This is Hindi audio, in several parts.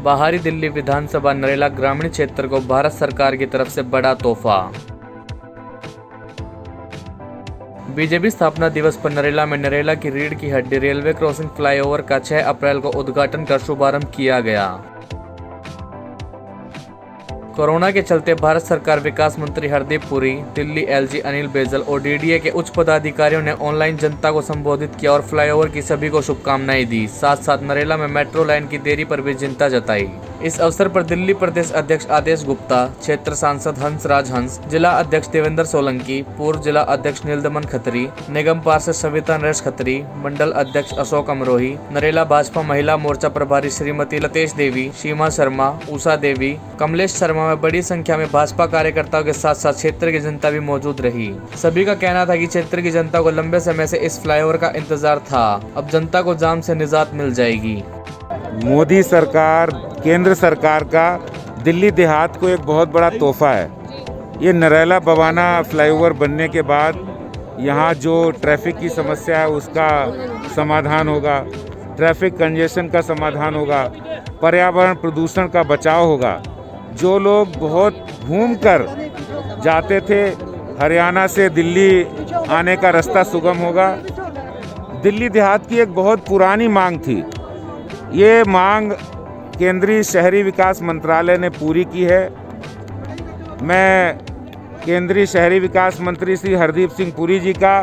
बाहरी दिल्ली विधानसभा नरेला ग्रामीण क्षेत्र को भारत सरकार की तरफ से बड़ा तोहफा। बीजेपी स्थापना दिवस पर नरेला में नरेला की रीढ़ की हड्डी रेलवे क्रॉसिंग फ्लाईओवर का 6 अप्रैल को उद्घाटन कर शुभारंभ किया गया। कोरोना के चलते भारत सरकार विकास मंत्री हरदीप पुरी, दिल्ली एलजी अनिल बैजल और डीडीए के उच्च पदाधिकारियों ने ऑनलाइन जनता को संबोधित किया और फ्लाईओवर की सभी को शुभकामनाएं दी। साथ साथ नरेला में मेट्रो लाइन की देरी पर भी चिंता जताई। इस अवसर पर दिल्ली प्रदेश अध्यक्ष आदेश गुप्ता, क्षेत्र सांसद हंसराज हंस, जिला अध्यक्ष देवेंद्र सोलंकी, पूर्व जिला अध्यक्ष नीलदमन खत्री, निगम पार्षद सविता नरेश खत्री, मंडल अध्यक्ष अशोक अमरोही, नरेला भाजपा महिला मोर्चा प्रभारी श्रीमती लतेश देवी, सीमा शर्मा, उषा देवी, कमलेश शर्मा में बड़ी संख्या में भाजपा कार्यकर्ताओं के साथ साथ क्षेत्र की जनता भी मौजूद रही। सभी का कहना था कि क्षेत्र की जनता को लंबे समय से इस फ्लाईओवर का इंतजार था। अब जनता को जाम से निजात मिल जाएगी। मोदी सरकार, केंद्र सरकार का दिल्ली देहात को एक बहुत बड़ा तोहफा है। ये नरेला बवाना फ्लाईओवर बनने के बाद यहाँ जो ट्रैफिक की समस्या है उसका समाधान होगा, ट्रैफिक कंजेशन का समाधान होगा, पर्यावरण प्रदूषण का बचाव होगा। जो लोग बहुत घूमकर जाते थे, हरियाणा से दिल्ली आने का रास्ता सुगम होगा। दिल्ली देहात की एक बहुत पुरानी मांग थी। ये मांग केंद्रीय शहरी विकास मंत्रालय ने पूरी की है। मैं केंद्रीय शहरी विकास मंत्री श्री हरदीप सिंह पुरी जी का,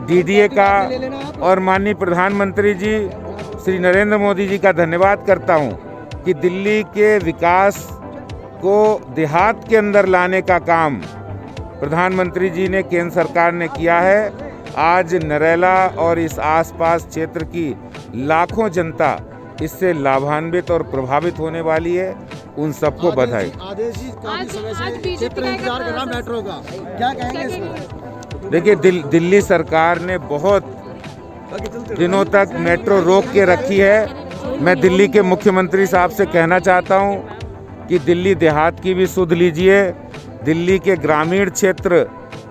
डीडीए का और माननीय प्रधानमंत्री जी श्री नरेंद्र मोदी जी का धन्यवाद करता हूं कि दिल्ली के विकास को देहात के अंदर लाने का काम प्रधानमंत्री जी ने, केंद्र सरकार ने किया है। आज नरेला और इस आसपास क्षेत्र की लाखों जनता इससे लाभान्वित और प्रभावित होने वाली है। उन सबको बधाई। आदेश जी काफी समय से क्षेत्र इंतजार कर रहा मेट्रो का, क्या कहेंगे इसमें? देखिए, दिल्ली सरकार ने बहुत दिनों तक मेट्रो रोक के रखी है। मैं दिल्ली के मुख्यमंत्री साहब से कहना चाहता हूं कि दिल्ली देहात की भी सुध लीजिए। दिल्ली के ग्रामीण क्षेत्र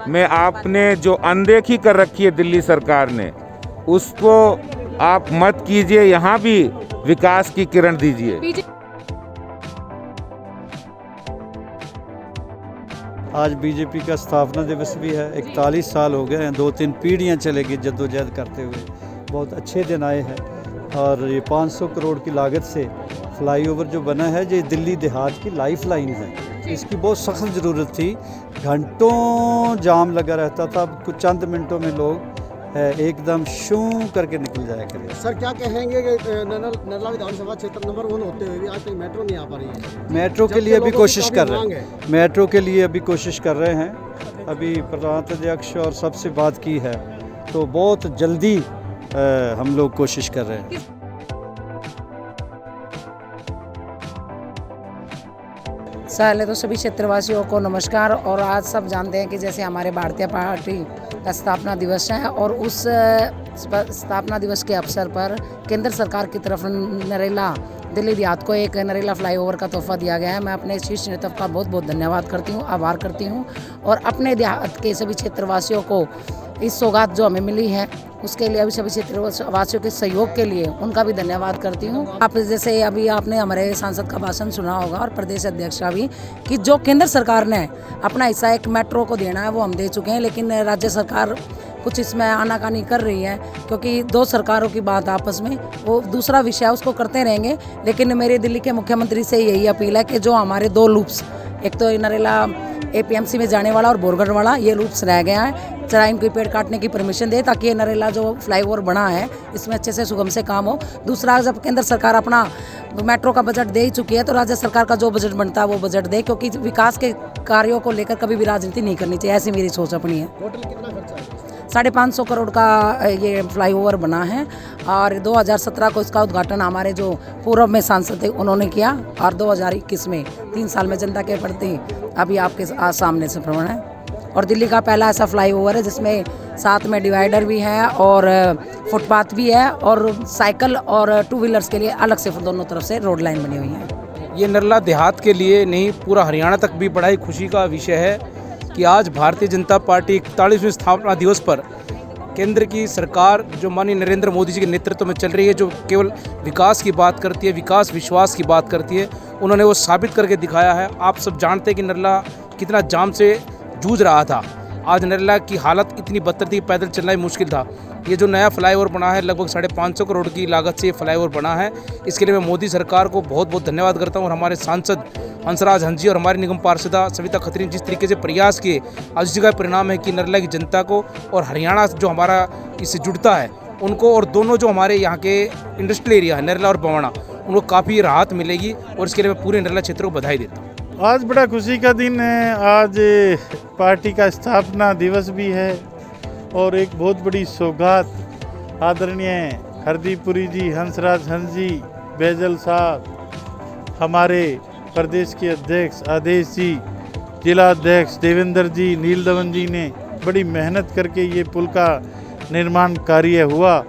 में आपने जो अनदेखी कर रखी है दिल्ली सरकार ने, उसको आप मत कीजिए, यहाँ भी विकास की किरण दीजिए। आज बीजेपी का स्थापना दिवस भी है। 41 साल हो गए हैं, 2-3 पीढ़ियाँ चलेगी जद्दोजहद करते हुए। बहुत अच्छे दिन आए हैं और ये 500 करोड़ की लागत से फ्लाईओवर जो बना है, ये दिल्ली देहात की लाइफलाइन है। इसकी बहुत सख्त ज़रूरत थी। घंटों जाम लगा रहता था, अब कुछ चंद मिनटों में लोग एकदम शू करके निकल जाया करें। सर क्या कहेंगे कि नरेला विधानसभा क्षेत्र नंबर 1 होते हुए भी आज तक मेट्रो नहीं आ पा रही है? मेट्रो के लिए अभी कोशिश कर रहे हैं। मेट्रो के लिए अभी कोशिश कर रहे हैं। अभी प्रधानाध्यक्ष और सबसे बात की है, तो बहुत जल्दी हम लोग कोशिश कर रहे हैं। पहले तो सभी क्षेत्रवासियों को नमस्कार। और आज सब जानते हैं कि जैसे हमारे भारतीय पार्टी का स्थापना दिवस है और उस स्थापना दिवस के अवसर पर केंद्र सरकार की तरफ नरेला दिल्ली देहात को एक नरेला फ्लाईओवर का तोहफा दिया गया है। मैं अपने शीर्ष नेतृत्व का बहुत बहुत धन्यवाद करती हूँ, आभार करती हूँ और अपने देहात के सभी क्षेत्रवासियों को इस सौगात जो हमें मिली है उसके लिए, अभी सभी क्षेत्रवासियों के सहयोग के लिए उनका भी धन्यवाद करती हूँ। आप जैसे अभी आपने हमारे सांसद का भाषण सुना होगा और प्रदेश अध्यक्ष का भी, कि जो केंद्र सरकार ने अपना हिस्सा एक मेट्रो को देना है वो हम दे चुके हैं, लेकिन राज्य सरकार कुछ इसमें आनाकानी कर रही है, क्योंकि 2 सरकारों की बात आपस में, वो दूसरा विषय है उसको करते रहेंगे। लेकिन मेरे दिल्ली के मुख्यमंत्री से यही अपील है कि जो हमारे 2 लूप्स, एक तो नरेला एपीएमसी में जाने वाला और बोरगढ़ वाला, ये लूप्स रह गया है, जरा इनको पेड़ काटने की परमिशन दे ताकि ये नरेला जो फ्लाईओवर बना है इसमें अच्छे से सुगम से काम हो। दूसरा, जब केंद्र सरकार अपना मेट्रो का बजट दे ही चुकी है तो राज्य सरकार का जो बजट बनता है वो बजट दे, क्योंकि विकास के कार्यों को लेकर कभी भी राजनीति नहीं करनी चाहिए, ऐसी मेरी सोच अपनी है। टोटल कितना खर्चा है? 550 करोड़ का ये फ्लाईओवर बना है और 2017 को इसका उद्घाटन हमारे जो पूर्व में सांसद थे उन्होंने किया और 2021 में 3 साल में जनता के प्रति अभी आपके सामने से प्रमाण है। और दिल्ली का पहला ऐसा फ्लाईओवर है जिसमें साथ में डिवाइडर भी है और फुटपाथ भी है और साइकिल और 2 व्हीलर्स के लिए अलग से दोनों तरफ से रोड लाइन बनी हुई है। ये नरेला देहात के लिए नहीं, पूरा हरियाणा तक भी बड़ा ही खुशी का विषय है कि आज भारतीय जनता पार्टी 41वें स्थापना दिवस पर केंद्र की सरकार जो माननीय नरेंद्र मोदी जी के नेतृत्व में चल रही है, जो केवल विकास की बात करती है, विकास विश्वास की बात करती है, उन्होंने वो साबित करके दिखाया है। आप सब जानते हैं कि नरेला कितना जाम से जूझ रहा था। आज नरेला की हालत इतनी बदतर थी, पैदल चलना ही मुश्किल था। ये जो नया फ्लाईओवर बना है, लगभग 550 करोड़ की लागत से ये फ्लाईओवर बना है। इसके लिए मैं मोदी सरकार को बहुत बहुत धन्यवाद करता हूँ और हमारे सांसद हंसराज हंसी और हमारी निगम पार्षदा सविता खत्री ने जिस तरीके से प्रयास किए, आज इसी का परिणाम है कि नरेला की जनता को और हरियाणा जो हमारा इससे जुड़ता है उनको, और दोनों जो हमारे यहाँ के इंडस्ट्रियल एरिया है नरेला और बवाना, उनको काफ़ी राहत मिलेगी और इसके लिए मैं पूरे नरेला क्षेत्र को बधाई देता हूँ। आज बड़ा खुशी का दिन है। आज पार्टी का स्थापना दिवस भी है और एक बहुत बड़ी सौगात आदरणीय हरदीप पुरी जी, हंसराज हंस जी, बैजल साहब, हमारे प्रदेश के अध्यक्ष आदेश जी, जिला अध्यक्ष देवेंद्र जी, नील दमन जी ने बड़ी मेहनत करके ये पुल का निर्माण कार्य हुआ।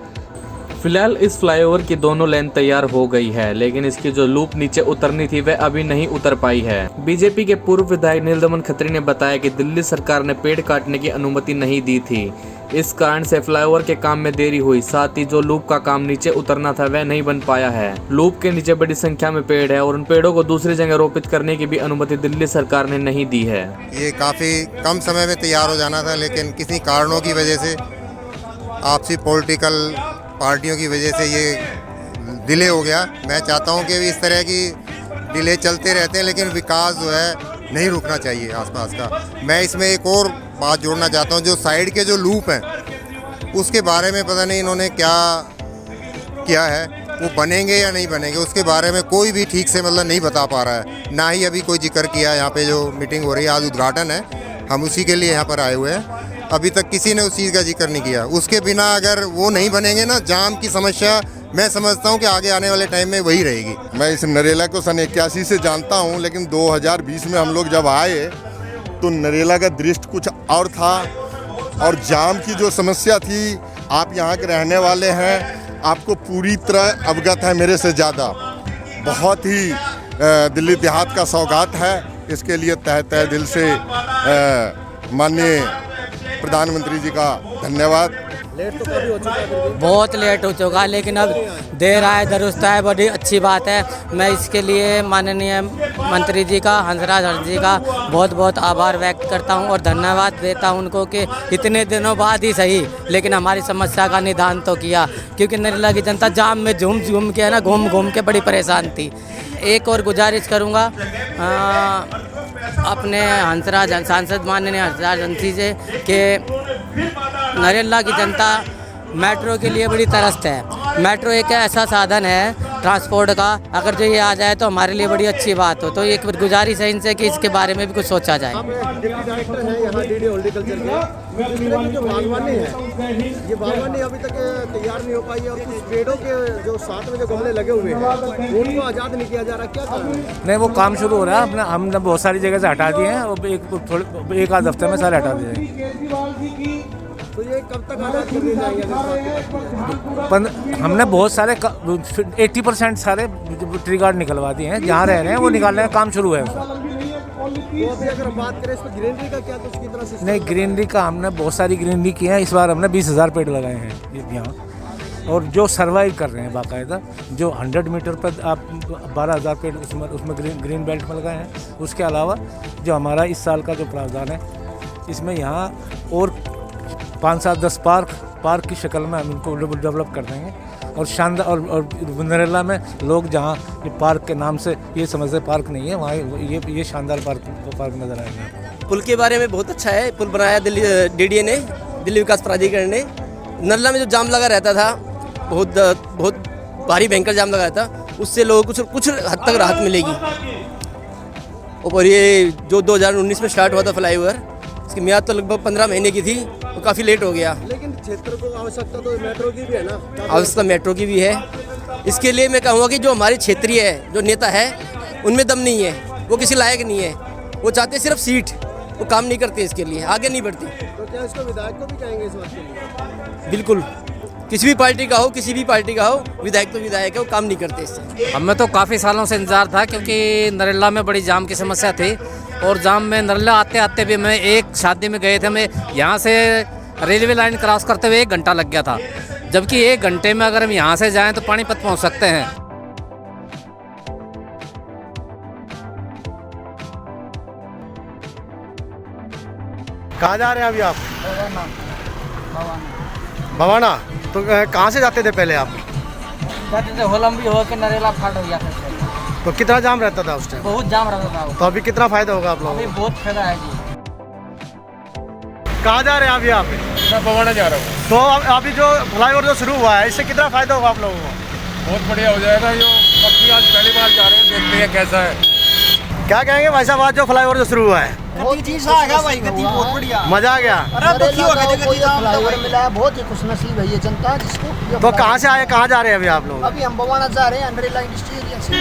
फिलहाल इस फ्लाईओवर की दोनों लेन तैयार हो गई है, लेकिन इसकी जो लूप नीचे उतरनी थी वह अभी नहीं उतर पाई है। बीजेपी के पूर्व विधायक नील दमन खत्री ने बताया कि दिल्ली सरकार ने पेड़ काटने की अनुमति नहीं दी थी, इस कारण से फ्लाईओवर के काम में देरी हुई। साथ ही जो लूप का काम नीचे उतरना था वह नहीं बन पाया है। लूप के नीचे बड़ी संख्या में पेड़ है और उन पेड़ों को दूसरी जगह रोपित करने की भी अनुमति दिल्ली सरकार ने नहीं दी है। ये काफ़ी कम समय में तैयार हो जाना था, लेकिन किसी कारणों की वजह से, आपसी पॉलिटिकल पार्टियों की वजह से ये डिले हो गया। मैं चाहता हूँ कि इस तरह की डिले चलते रहते हैं, लेकिन विकास जो है नहीं रुकना चाहिए आसपास का। मैं इसमें एक और बात जोड़ना चाहता हूँ, जो साइड के जो लूप हैं उसके बारे में पता नहीं इन्होंने क्या किया है, वो बनेंगे या नहीं बनेंगे उसके बारे में कोई भी ठीक से मतलब नहीं बता पा रहा है। ना ही अभी कोई जिक्र किया। यहाँ पे जो मीटिंग हो रही है, आज उद्घाटन है, हम उसी के लिए यहाँ पर आए हुए हैं। अभी तक किसी ने उस चीज़ का जिक्र नहीं किया। उसके बिना अगर वो नहीं बनेंगे ना, जाम की समस्या मैं समझता हूँ कि आगे आने वाले टाइम में वही रहेगी। मैं इस नरेला को सन 81 से जानता हूँ, लेकिन 2020 में हम लोग जब आए तो नरेला का दृश्य कुछ और था और जाम की जो समस्या थी, आप यहाँ के रहने वाले हैं, आपको पूरी तरह अवगत है मेरे से ज़्यादा। बहुत ही दिल्ली देहात का सौगात है। इसके लिए तहे दिल से माननीय प्रधानमंत्री जी का धन्यवाद। लेट तो काफ़ी हो चुका है, बहुत लेट हो चुका, लेकिन अब देर आए दुरुस्त आए, बड़ी अच्छी बात है। मैं इसके लिए माननीय मंत्री जी का, हंसराज हंस जी का बहुत बहुत आभार व्यक्त करता हूं और धन्यवाद देता हूं उनको कि इतने दिनों बाद ही सही, लेकिन हमारी समस्या का निदान तो किया, क्योंकि नरेला की जनता जाम में घूम के है ना, घूम के बड़ी परेशान थी। एक और गुजारिश करूँगा अपने हंसराज सांसद माननीय हंसराज हंसी से कि नरेला की जनता मेट्रो के लिए बड़ी तरसत है। मेट्रो एक ऐसा साधन है ट्रांसपोर्ट का, अगर जो ये आ जाए तो हमारे लिए बड़ी अच्छी बात हो। तो एक गुजारिश है इनसे कि इसके बारे में भी कुछ सोचा जाए। आप डिप्टी डायरेक्टर हैं यहाँ डीडी हॉर्टिकल्चर के। इस तरह की जो बागवानी है, ये बागवानी अभी तक तैयार नहीं हो पाई है और कुछ पेड़ों के जो साथ में जो गमले लगे हुए हैं उनको आज़ाद नहीं किया जा रहा, क्या कारण है? नहीं, वो काम शुरू हो रहा है। हमने बहुत सारी जगह से हटा दिए हैं और एक आध हफ्ते में सारे हटा दिए। तो ये कब तक आज़ाद कर दिए जाएंगे? हमने बहुत सारे 80% सारे ट्री गार्ड निकलवा दिए हैं, जहाँ रह रहे हैं वो निकालने का काम शुरू है। तो अभी अगर बात करें इस पर ग्रीनरी का, क्या तो उसकी तरह से नहीं, ग्रीनरी का हमने बहुत सारी ग्रीनरी की है। इस बार हमने 20,000 पेड़ लगाए हैं यहाँ, और जो सर्वाइव कर रहे हैं बाकायदा, जो 100 मीटर पर आप 12,000 पेड़ उसमें ग्रीन बेल्ट में लगाए हैं। उसके अलावा जो हमारा इस साल का जो प्रावधान है, इसमें यहाँ और 5, 7, 10 पार्क की शक्ल में हम इनको डेवलप कर देंगे। और शानदार और नरेला में लोग जहाँ ये पार्क के नाम से ये समझते पार्क नहीं है, वहाँ ये शानदार पार्क नज़र आएगा। पुल के बारे में बहुत अच्छा है। पुल बनाया दिल्ली DDA ने, दिल्ली विकास प्राधिकरण ने। नरेला में जो जाम लगा रहता था, बहुत भारी भयंकर जाम लगा रहता, उससे लोगों को कुछ हद तक राहत मिलेगी। और ये जो 2019 में स्टार्ट हुआ था फ्लाईओवर, इसकी मियाद तो लगभग 15 महीने की थी, तो काफ़ी लेट हो गया। लेकिन क्षेत्र को आवश्यकता तो मेट्रो की भी है ना? आवश्यकता मेट्रो की भी है। इसके लिए मैं कहूँगा कि जो हमारे क्षेत्रीय जो नेता है उनमें दम नहीं है, वो किसी लायक नहीं है। वो चाहते सिर्फ सीट, वो काम नहीं करते, इसके लिए आगे नहीं बढ़ते। तो क्या इसको विधायक को भी कहेंगे इस बात के लिए? बिल्कुल, किसी भी पार्टी का हो, किसी भी पार्टी का हो, विधायक तो विधायक है, वो काम नहीं करते इससे। हमें तो काफ़ी सालों से इंतज़ार था, क्योंकि नरेला में बड़ी जाम की समस्या थी। और जाम में नरेला आते आते भी मैं एक शादी में गए थे, मैं यहाँ से रेलवे लाइन क्रॉस करते हुए 1 घंटा लग गया था, जबकि 1 घंटे में अगर हम यहाँ से जाएं तो पानीपत पहुँच सकते हैं। कहाँ जा रहे हैं अभी आप? भवाना। तो कहाँ से जाते थे पहले आप? जाते थे होलंबी होकर नरेला फाट हो गया था। तो कितना जाम रहता था उस टाइम? बहुत जाम रहता था। तो अभी कितना फायदा होगा आप लोगों अभी को? बहुत फायदा है जी। कहाँ जा रहे हैं अभी आप? मैं भवाना जा रहा हूँ। तो अभी जो फ्लाईओवर जो शुरू हुआ है, इससे कितना फायदा होगा आप लोगों को? बहुत बढ़िया हो जाएगा। जो पक्षी आज पहली बार जा रहे हैं, देखते हैं कैसा है। क्या कहेंगे भाई साहब, आज जो फ्लाईओवर जो शुरू हुआ है? बहुत बढ़िया। मजा आ गया। फ्लाईओवर मिला है, बहुत ही खुशनसीब है ये जनता जिसको। तो कहाँ से आए, कहाँ जा रहे हैं अभी आप लोग? अभी हम भवाना जा रहे हैं, नरेला इंडस्ट्री एरिया से।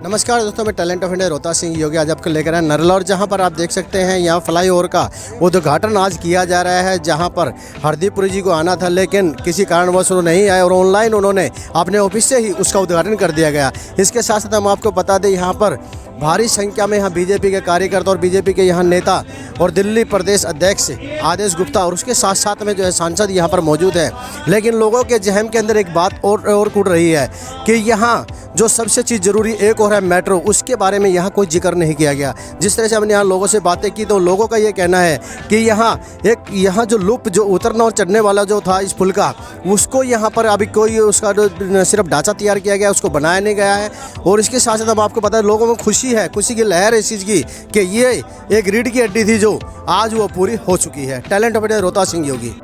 नमस्कार दोस्तों, मैं talent of India Rohtas Singh Yogi आज आपको लेकर आया नरेला, और जहां पर आप देख सकते हैं यहाँ फ्लाईओवर का उद्घाटन आज किया जा रहा है, जहां पर हरदीपुरी जी को आना था लेकिन किसी कारणवश वो नहीं आए और ऑनलाइन उन्होंने अपने ऑफिस से ही उसका उद्घाटन कर दिया गया। इसके साथ साथ हम आपको बता दें यहाँ पर भारी संख्या में यहाँ बीजेपी के कार्यकर्ता और बीजेपी के यहाँ नेता और दिल्ली प्रदेश अध्यक्ष आदेश गुप्ता और उसके साथ साथ में जो है सांसद यहाँ पर मौजूद है। लेकिन लोगों के जहन के अंदर एक बात और कूट रही है कि यहाँ जो सबसे चीज़ ज़रूरी एक और है मेट्रो, उसके बारे में यहाँ कोई जिक्र नहीं किया गया। जिस तरह से हमने यहाँ लोगों से बातें की तो लोगों का ये कहना है कि यहाँ जो लूप जो उतरना और चढ़ने वाला जो था इस पुल का, उसको यहाँ पर अभी कोई उसका सिर्फ ढांचा तैयार किया गया, उसको बनाया नहीं गया है। और इसके साथ साथ हम आपको पता है लोगों में खुशी है, खुशी की लहर है इस चीज़ की कि ये एक रीढ़ की हड्डी थी जो आज वो पूरी हो चुकी है। Talent of India Rohtas Singh Yogi.